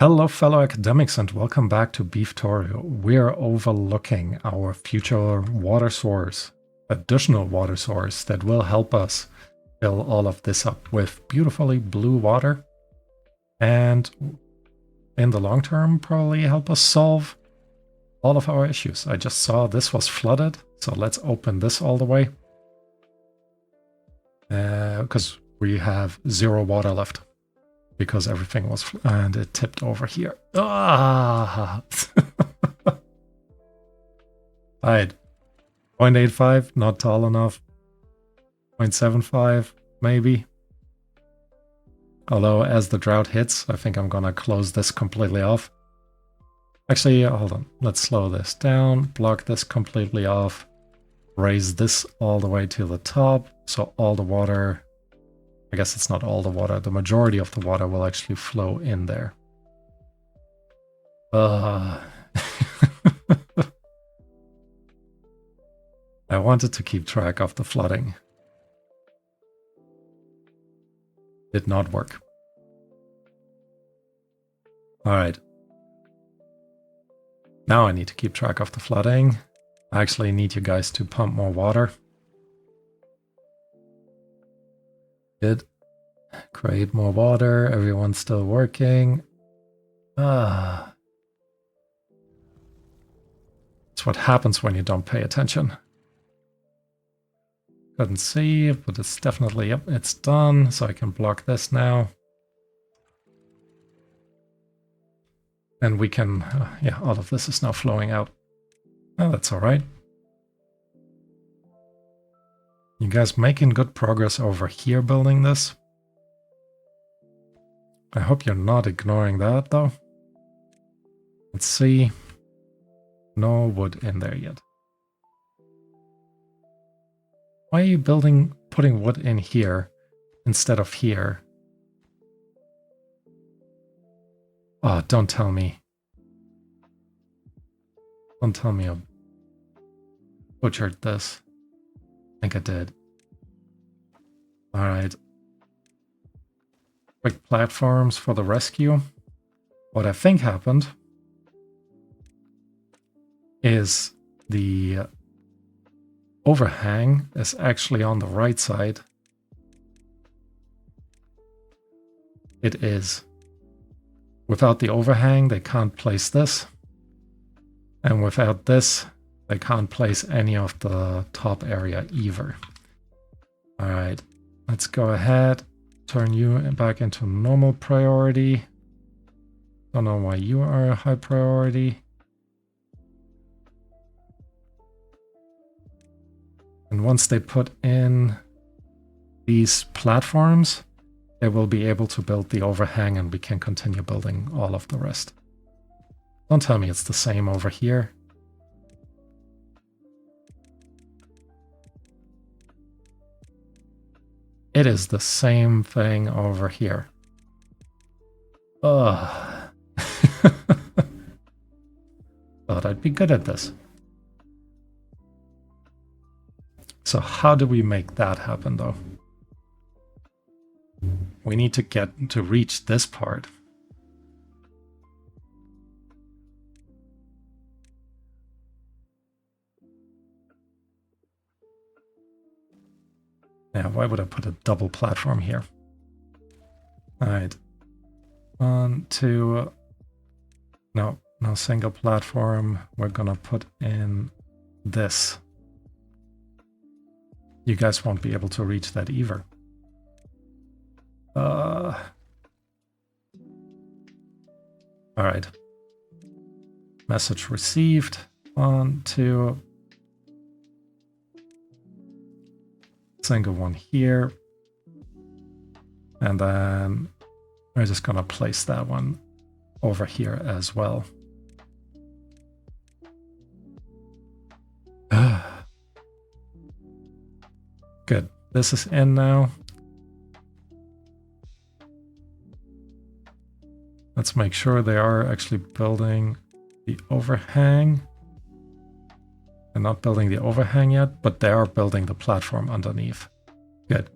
Hello fellow academics and welcome back to Beeftorio. We're overlooking our future water source, additional water source that will help us fill all of this up with beautifully blue water and in the long term probably help us solve all of our issues. I just saw this was flooded, so let's open this all the way because we have 0 water left. Because everything was, and it tipped over here. Ah! Alright. 0.85, not tall enough. 0.75, maybe. Although, as the drought hits, I think I'm gonna close this completely off. Actually, hold on. Let's slow this down, block this completely off, raise this all the way to the top, so all the water... I guess it's not all the water. The majority of the water will actually flow in there. I wanted to keep track of the flooding. Did not work. Alright. Now I need to keep track of the flooding. I actually need you guys to pump more water. Good. Create more water. Everyone's still working. That's what happens when you don't pay attention. Couldn't see, but it's definitely, yep, it's done. So I can block this now. And we can, yeah, all of this is now flowing out. Oh, that's all right. You guys making good progress over here building this. I hope you're not ignoring that though. Let's see. No wood in there yet. Why are you putting wood in here instead of here? Oh, don't tell me. Don't tell me I butchered this. I think I did. Alright. Quick platforms for the rescue. What I think happened is the overhang is actually on the right side. It is. Without the overhang, they can't place this. And without this, they can't place any of the top area either. Alright, let's go ahead. Turn you back into normal priority. Don't know why you are a high priority. And once they put in these platforms, they will be able to build the overhang and we can continue building all of the rest. Don't tell me it's the same over here. It is the same thing over here. Ugh. Thought I'd be good at this. So how do we make that happen though? We need to get to reach this part. Yeah, why would I put a double platform here? Alright. 1, 2. No single platform. We're gonna put in this. You guys won't be able to reach that either. Alright. Message received. 1, 2. Single one here. And then we're just gonna place that one over here as well. Good. This is in now. Let's make sure they are actually building the overhang. They're not building the overhang yet, but they are building the platform underneath. Good.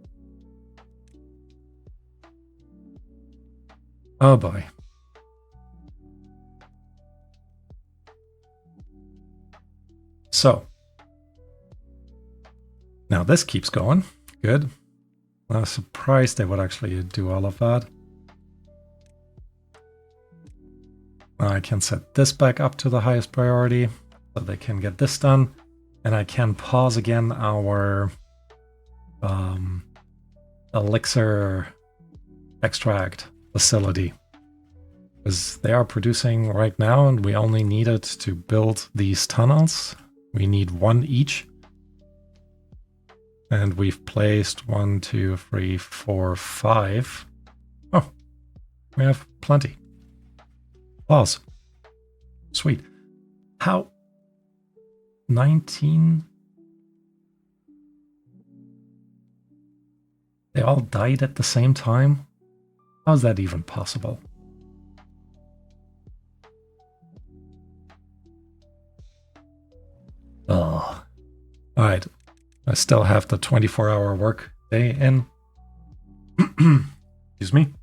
Oh boy. So now this keeps going. Good. I was surprised they would actually do all of that. I can set this back up to the highest priority so they can get this done. And I can pause again our elixir extract facility, because they are producing right now and we only needed to build these tunnels. We need one each. And we've placed 1, 2, 3, 4, 5. Oh, we have plenty. Pause. Sweet. How? 19? They all died at the same time? How's that even possible? Oh. Alright. I still have the 24-hour work day in. Excuse me.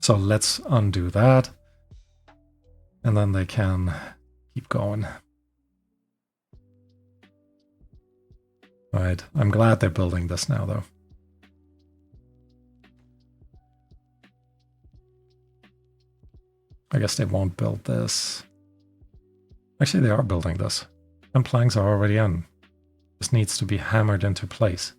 So let's undo that. And then they can keep going. Alright, I'm glad they're building this now, though. I guess they won't build this. Actually, they are building this. And planks are already in. This needs to be hammered into place.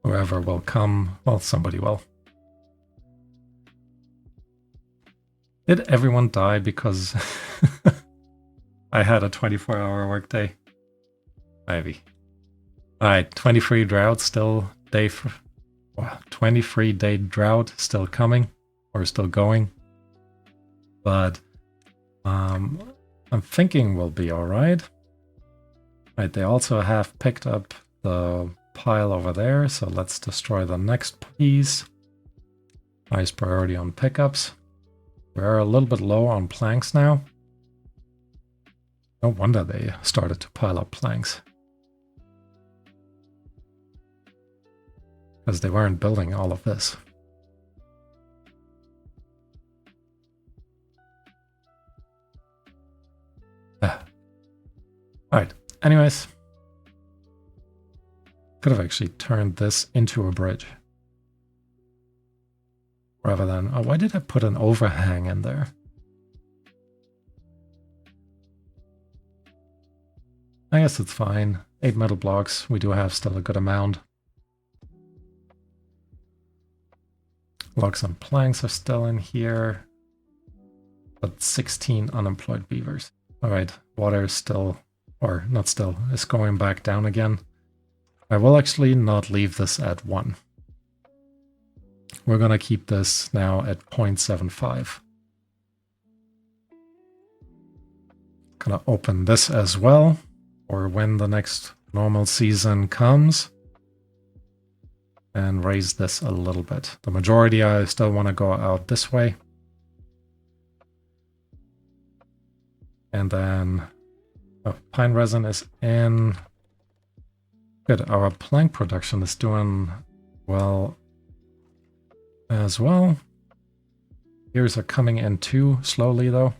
Whoever will come, well, somebody will. Did everyone die because I had a 24-hour workday? Maybe. Alright, 23 drought still day for 23-day drought still coming or still going. But I'm thinking we'll be alright. Right, they also have picked up the pile over there, so let's destroy the next piece. Highest priority on pickups. We're a little bit low on planks now. No wonder they started to pile up planks. Because they weren't building all of this. Alright, anyways. Could have actually turned this into a bridge. Rather than... Oh, why did I put an overhang in there? I guess it's fine. 8 metal blocks. We do have still a good amount. Logs and planks are still in here. But 16 unemployed beavers. Alright, water is still... Or not still. Is going back down again. I will actually not leave this at 1. We're going to keep this now at 0.75. Going to open this as well, or when the next normal season comes, and raise this a little bit. The majority I still want to go out this way. And then pine resin is in. Good, our plank production is doing well as well. Gears are coming in too slowly though.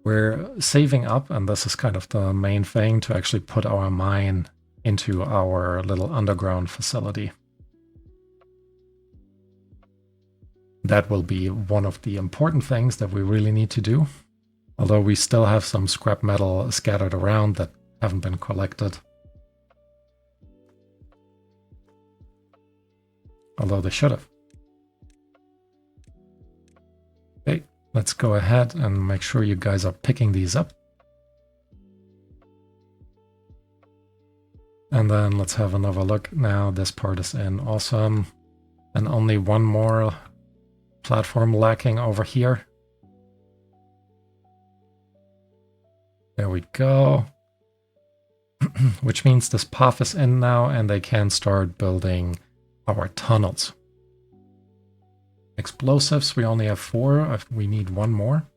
We're saving up, and this is kind of the main thing, to actually put our mine into our little underground facility. That will be one of the important things that we really need to do. Although we still have some scrap metal scattered around that haven't been collected. Although they should have. Okay, let's go ahead and make sure you guys are picking these up. And then let's have another look. Now this part is in. Awesome. And only one more platform lacking over here. There we go. Which means this path is in now, and they can start building our tunnels. Explosives, we only have 4. We need 1 more.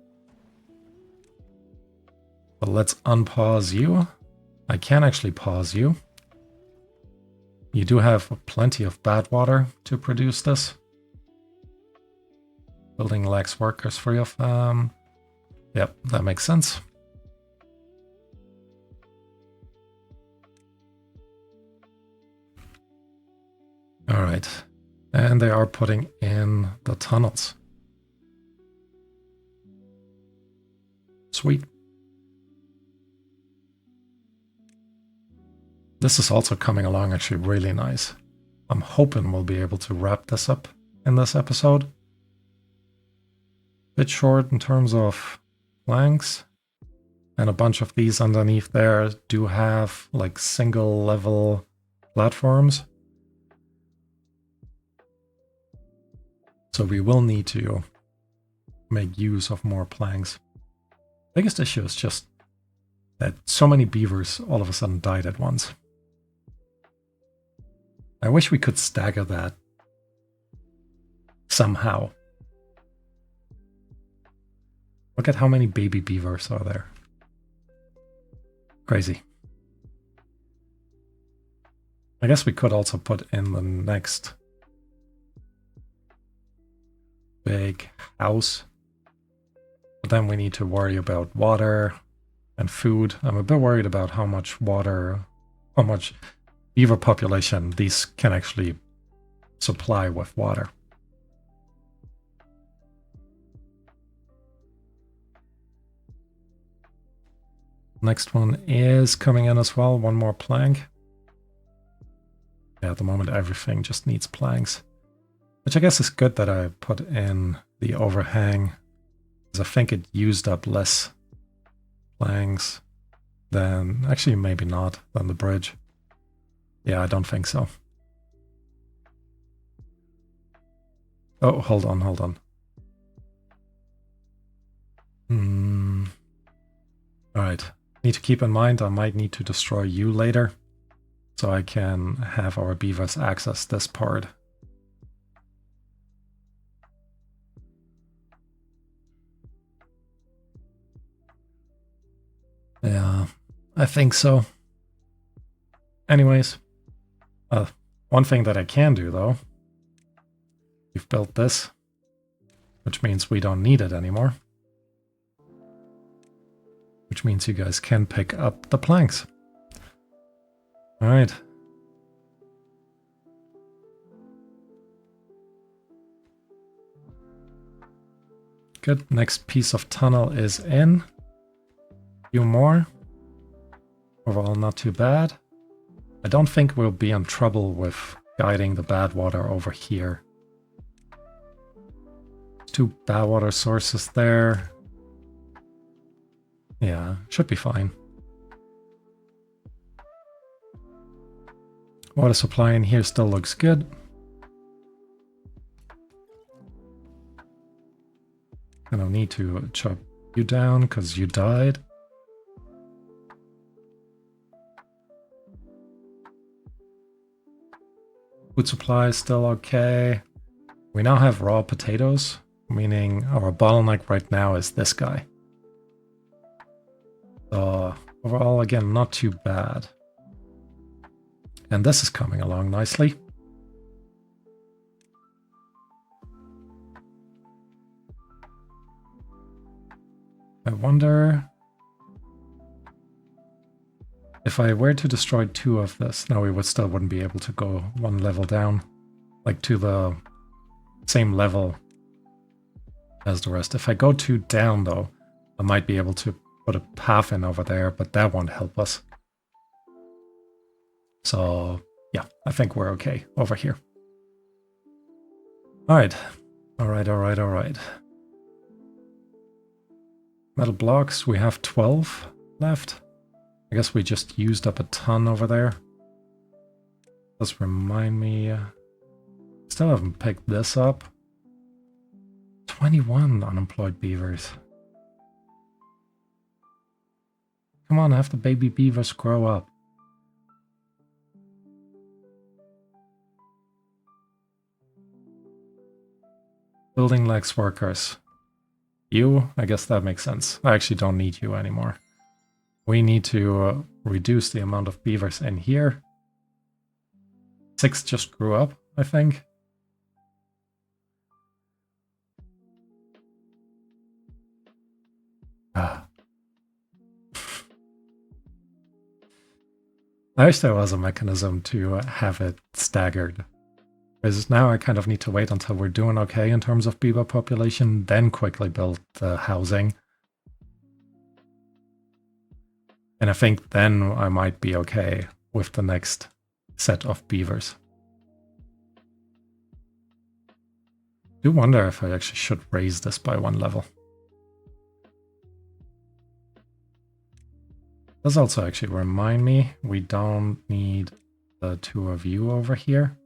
But let's unpause you. I can actually pause you. You do have plenty of bad water to produce this. Building lacks workers, 3 of them. Yep, that makes sense. All right. And they are putting in the tunnels. Sweet. This is also coming along actually really nice. I'm hoping we'll be able to wrap this up in this episode. Bit short in terms of planks. And a bunch of these underneath there do have like single level platforms. So we will need to make use of more planks. Biggest issue is just that so many beavers all of a sudden died at once. I wish we could stagger that somehow. Look at how many baby beavers are there. Crazy. I guess we could also put in the next big house. But then we need to worry about water and food. I'm a bit worried about how much water, how much beaver population these can actually supply with water. Next one is coming in as well, one more plank. Yeah, at the moment everything just needs planks. Which I guess is good that I put in the overhang, because I think it used up less planks than, actually maybe not, than the bridge. Yeah, I don't think so. Oh, hold on. Alright, need to keep in mind I might need to destroy you later, so I can have our beavers access this part. Yeah, I think so. Anyways, one thing that I can do though, we've built this, which means we don't need it anymore. Which means you guys can pick up the planks. All right. Good, next piece of tunnel is in. Few more. Overall, not too bad. I don't think we'll be in trouble with guiding the bad water over here. 2 bad water sources there. Yeah, should be fine. Water supply in here still looks good. I don't need to chop you down because you died. Food supply is still okay. We now have raw potatoes, meaning our bottleneck right now is this guy. So overall, again, not too bad. And this is coming along nicely. I wonder if I were to destroy 2 of this, no, we wouldn't be able to go 1 level down, like to the same level as the rest. If I go 2 down though, I might be able to put a path in over there, but that won't help us. So yeah, I think we're okay over here. All right. Metal blocks, we have 12 left. I guess we just used up a ton over there. Does remind me, still haven't picked this up. 21 unemployed beavers. Come on, have the baby beavers grow up. Building lacks workers. You, I guess that makes sense. I actually don't need you anymore. We need to reduce the amount of beavers in here. 6 just grew up, I think. I wish there was a mechanism to have it staggered. Because now I kind of need to wait until we're doing okay in terms of beaver population, then quickly build the housing. And I think then I might be okay with the next set of beavers. I do wonder if I actually should raise this by 1 level. Does also actually remind me, we don't need the 2 of you over here.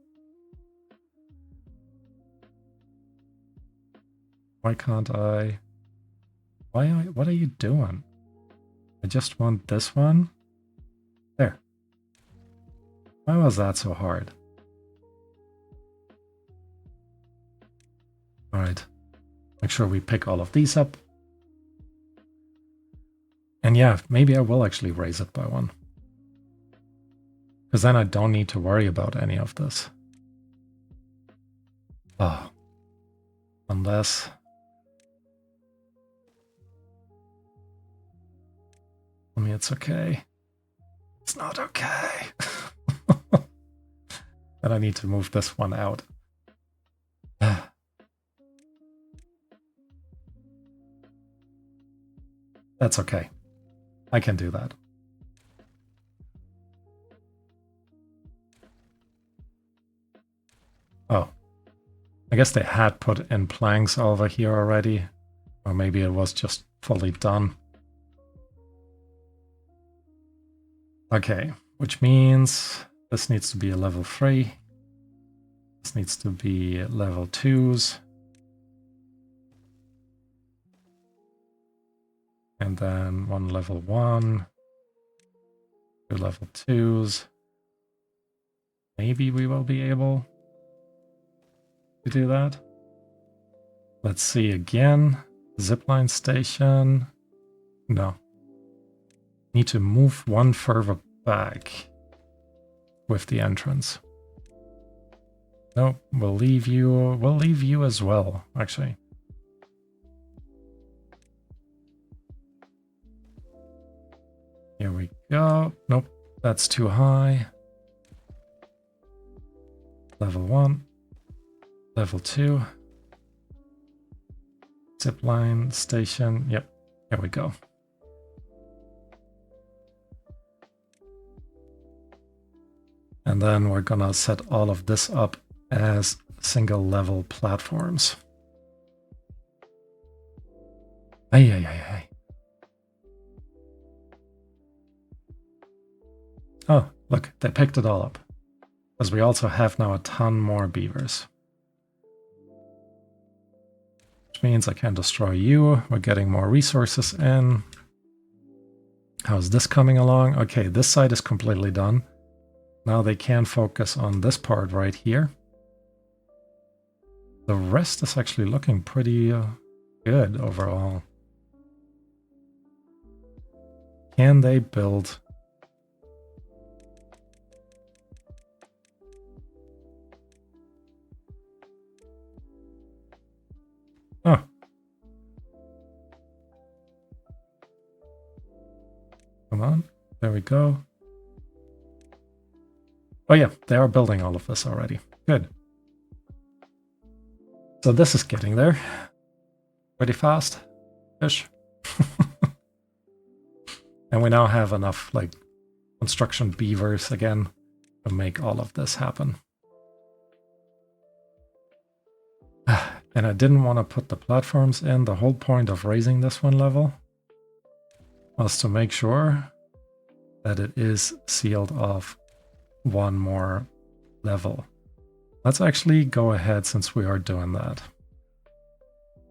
Why can't I? What are you doing? I just want this one. There. Why was that so hard? All right. Make sure we pick all of these up. And yeah, maybe I will actually raise it by 1. Because then I don't need to worry about any of this. Oh. Unless... I mean, it's okay. It's not okay. And I need to move this one out. That's okay. I can do that. Oh. I guess they had put in planks over here already. Or maybe it was just fully done. Okay, which means this needs to be a level 3. This needs to be level 2s. And then 1 level 1. 2 level 2s. Maybe we will be able to do that. Let's see again. Zipline station. No. Need to move 1 further back with the entrance. Nope, we'll leave you. We'll leave you as well, actually. Here we go. Nope, that's too high. Level 1. Level 2. Zipline station. Yep, here we go. And then we're gonna set all of this up as single level platforms. Ay. Oh, look, they picked it all up. Because we also have now a ton more beavers. Which means I can destroy you. We're getting more resources in. How's this coming along? Okay, this side is completely done. Now they can focus on this part right here. The rest is actually looking pretty good overall. Can they build? Oh. Come on, there we go. Oh yeah, they are building all of this already. Good. So this is getting there. Pretty fast-ish. And we now have enough, like, construction beavers again to make all of this happen. And I didn't want to put the platforms in. The whole point of raising this 1 level was to make sure that it is sealed off 1 more level. Let's actually go ahead, since we are doing that,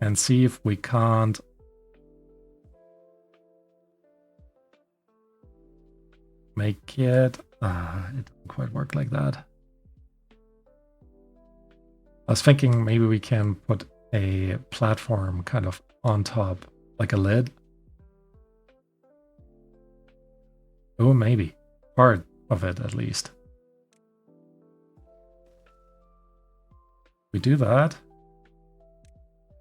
and see if we can't make it... it doesn't quite work like that. I was thinking maybe we can put a platform kind of on top, like a lid. Oh, maybe. Part of it, at least. We do that.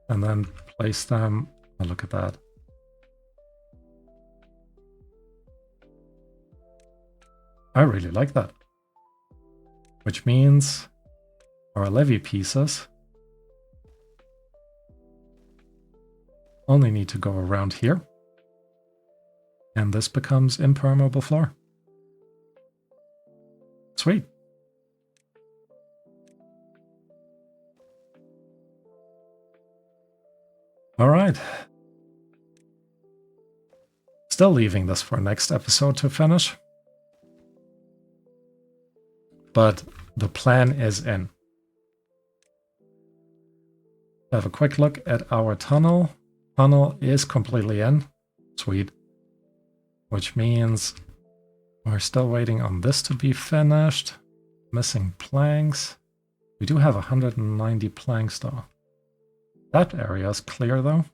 And then place them... Oh, look at that. I really like that. Which means our levee pieces only need to go around here. And this becomes impermeable floor. Sweet. All right. Still leaving this for next episode to finish. But the plan is in. Have a quick look at our tunnel. Tunnel is completely in. Sweet. Which means we're still waiting on this to be finished. Missing planks. We do have 190 planks though. That area is clear though.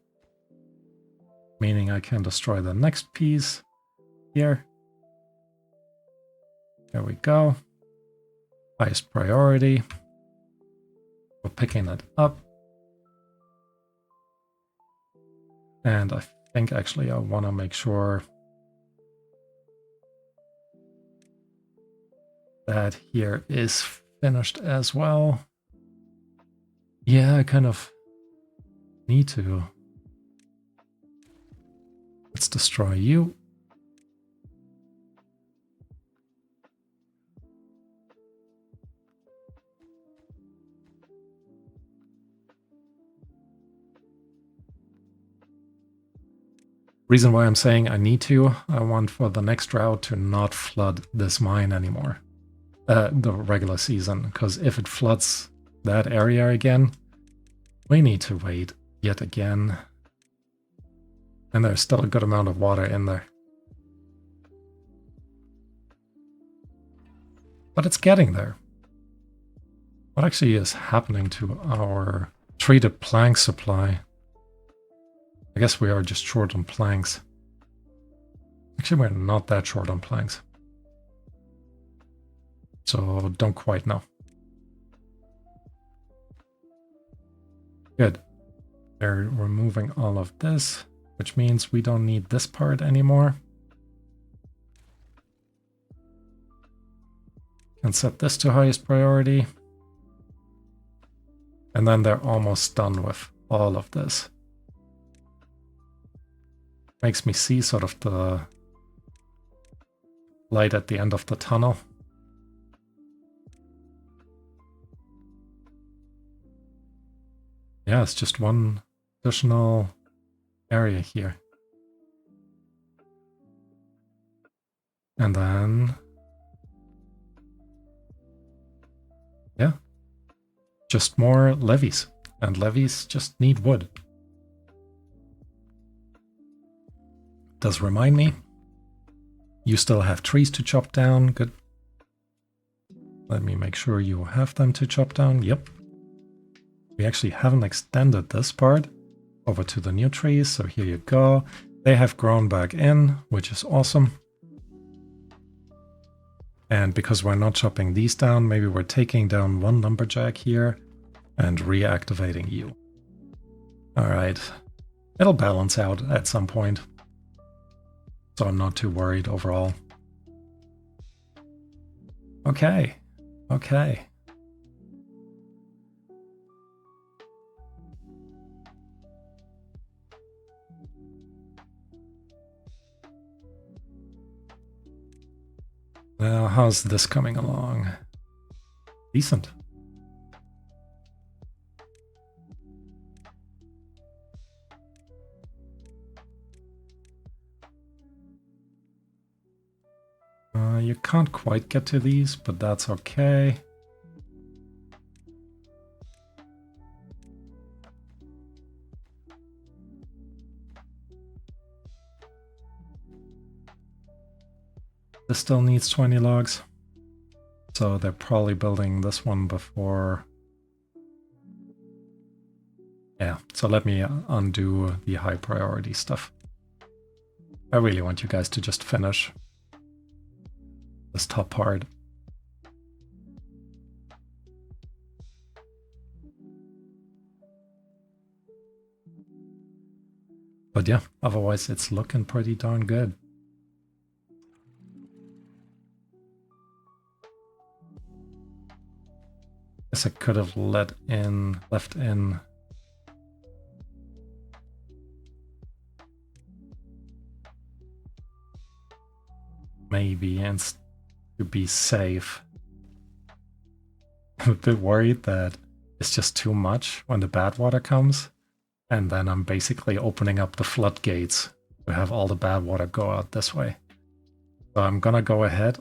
Meaning I can destroy the next piece here. There we go. Highest priority. We're picking it up. And I think actually I want to make sure that here is finished as well. Yeah, I kind of need to. Let's destroy you. Reason why I'm saying I need to, I want for the next drought to not flood this mine anymore. The regular season, because if it floods that area again, we need to wait yet again. And there's still a good amount of water in there. But it's getting there. What actually is happening to our treated plank supply? I guess we are just short on planks. Actually, we're not that short on planks. So don't quite know. Good. They're removing all of this, which means we don't need this part anymore. Can set this to highest priority. And then they're almost done with all of this. Makes me see sort of the light at the end of the tunnel. Yeah, it's just one additional area here. And then, yeah, just more levees. And levees just need wood. Does remind me, you still have trees to chop down. Good. Let me make sure you have them to chop down. Yep. We actually haven't extended this part over to the new trees, so here you go. They have grown back in, which is awesome. And because we're not chopping these down, maybe we're taking down one lumberjack here and reactivating you. All right. It'll balance out at some point. So I'm not too worried overall. Okay. Okay. Now, how's this coming along? Decent. You can't quite get to these, but that's okay. This still needs 20 logs. So they're probably building this one before. Yeah, so let me undo the high priority stuff. I really want you guys to just finish this top part. But yeah, otherwise it's looking pretty darn good. Guess I could have left in. Maybe, and to be safe. I'm a bit worried that it's just too much when the bad water comes, and then I'm basically opening up the floodgates to have all the bad water go out this way. So I'm gonna go ahead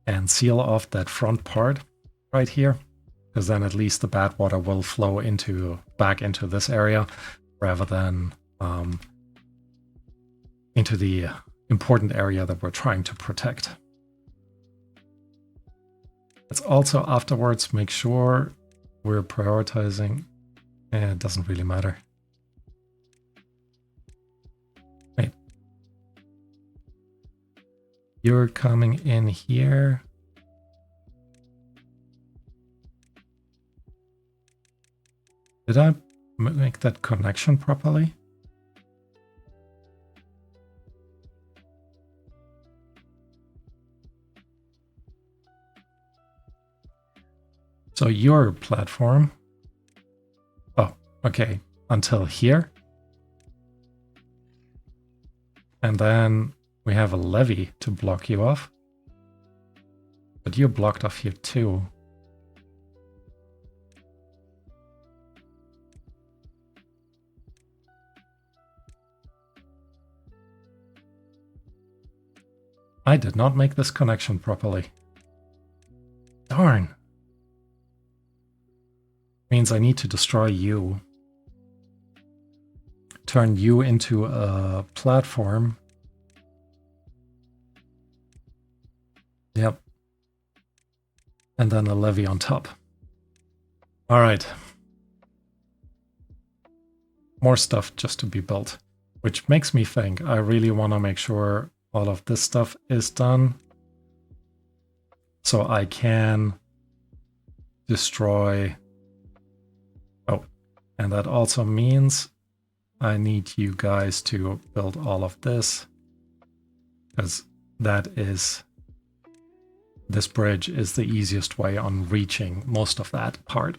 and seal off that front part right here, because then at least the bad water will flow back into this area rather than into the important area that we're trying to protect. Let's also afterwards make sure we're prioritizing. It doesn't really matter. Wait. You're coming in here. Did I make that connection properly? So your platform, oh, okay, until here. And then we have a levee to block you off. But you're blocked off here too. I did not make this connection properly. Darn. Means I need to destroy you. Turn you into a platform. Yep. And then a levee on top. All right. More stuff just to be built, which makes me think I really want to make sure all of this stuff is done so I can destroy. Oh, and that also means I need you guys to build all of this, because this bridge is the easiest way on reaching most of that part.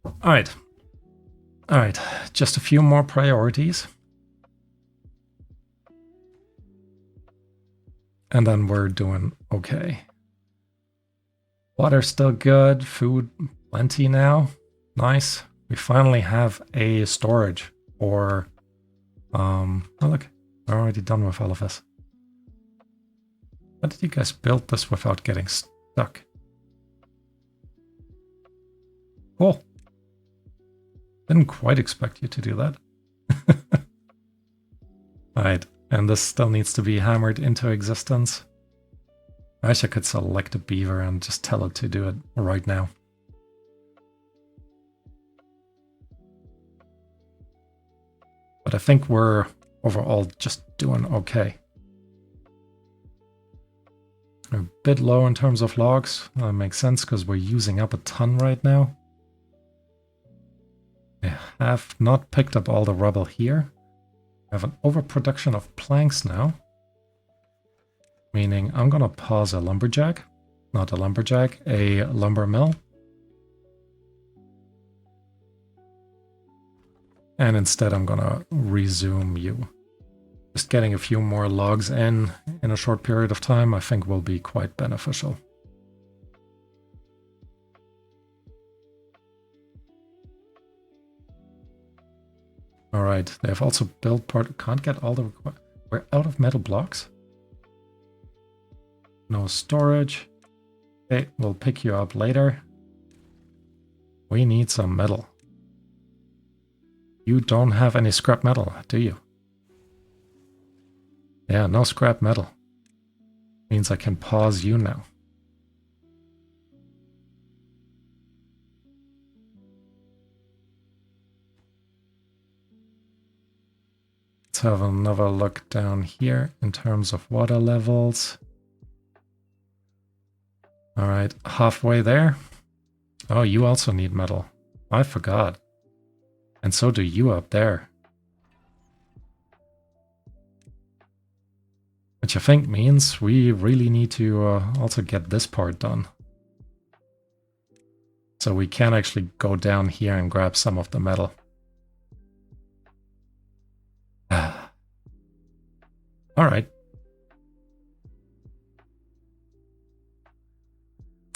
All right, just a few more priorities. And then we're doing okay. Water's still good, food plenty now. Nice. We finally have a storage for, oh look, we're already done with all of this. How did you guys build this without getting stuck? Cool. Didn't quite expect you to do that. Alright, and this still needs to be hammered into existence. I wish I could select a beaver and just tell it to do it right now. But I think we're overall just doing okay. We're a bit low in terms of logs. That makes sense because we're using up a ton right now. I have not picked up all the rubble here. I have an overproduction of planks now. Meaning I'm gonna pause a lumberjack. Not a lumberjack, a lumber mill. And instead I'm gonna resume you. Just getting a few more logs in a short period of time I think will be quite beneficial. Alright, they have also built part, can't get all the, we're out of metal blocks. No storage. Okay, we'll pick you up later. We need some metal. You don't have any scrap metal, do you? Yeah, no scrap metal. Means I can pause you now. Let's have another look down here in terms of water levels. All right, halfway there. Oh, you also need metal. I forgot. And so do you up there. Which I think means we really need to also get this part done. So we can actually go down here and grab some of the metal. All right.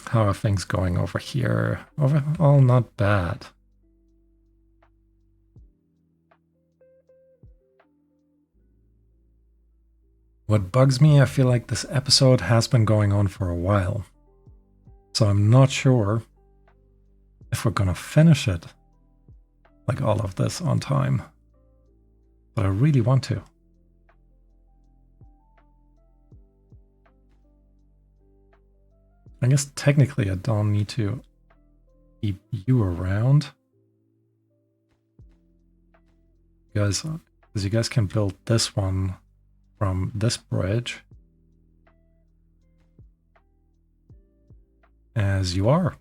How are things going over here? Overall, not bad. What bugs me, I feel like this episode has been going on for a while. So I'm not sure if we're gonna finish it, like all of this, on time. But I really want to. I guess technically I don't need to keep you around. Because you guys can build this one from this bridge. As you are.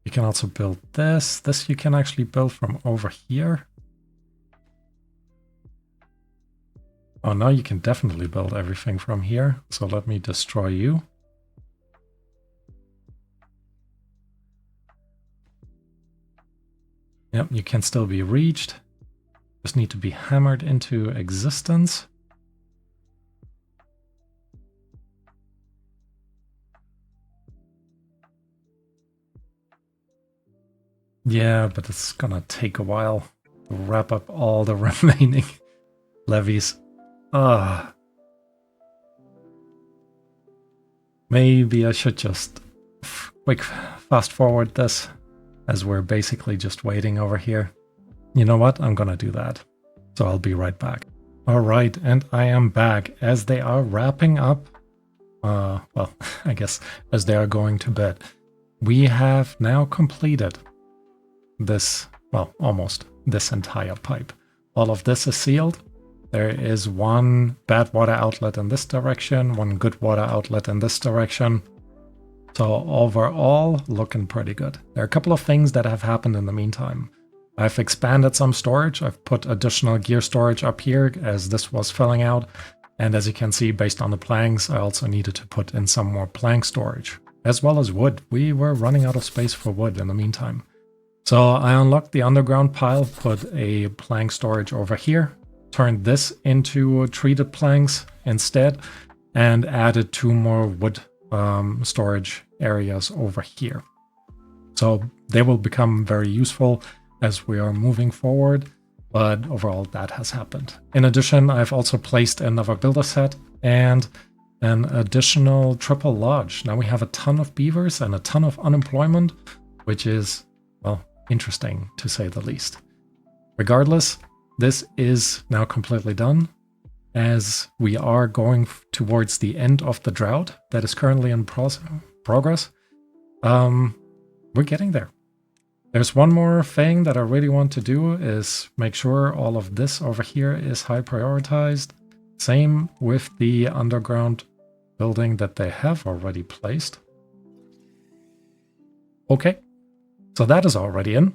You can also build this. This you can actually build from over here. Oh, now you can definitely build everything from here. So let me destroy you. Yep, you can still be reached. Just need to be hammered into existence. Yeah, but it's gonna take a while to wrap up all the remaining levies. Maybe I should just quick fast forward this, as we're basically just waiting over here. You know what? I'm gonna do that. So I'll be right back. All right, and I am back as they are wrapping up. Well, I guess as they are going to bed. We have now completed this, well, almost this entire pipe. All of this is sealed. There is one bad water outlet in this direction, one good water outlet in this direction. So overall, looking pretty good. There are a couple of things that have happened in the meantime. I've expanded some storage. I've put additional gear storage up here as this was filling out. And as you can see, based on the planks, I also needed to put in some more plank storage, as well as wood. We were running out of space for wood in the meantime. So I unlocked the underground pile, put a plank storage over here, turned this into treated planks instead, and added 2 more wood storage areas over here. So they will become very useful as we are moving forward, but overall that has happened. In addition, I've also placed another builder set and an additional triple lodge. Now we have a ton of beavers and a ton of unemployment, which is, well, interesting to say the least. Regardless, this is now completely done, as we are going towards the end of the drought that is currently in progress. We're getting there. There's one more thing that I really want to do is make sure all of this over here is high prioritized. Same with the underground building that they have already placed. Okay, so that is already in.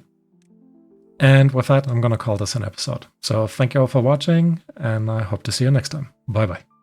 And with that, I'm going to call this an episode. So thank you all for watching, and I hope to see you next time. Bye-bye.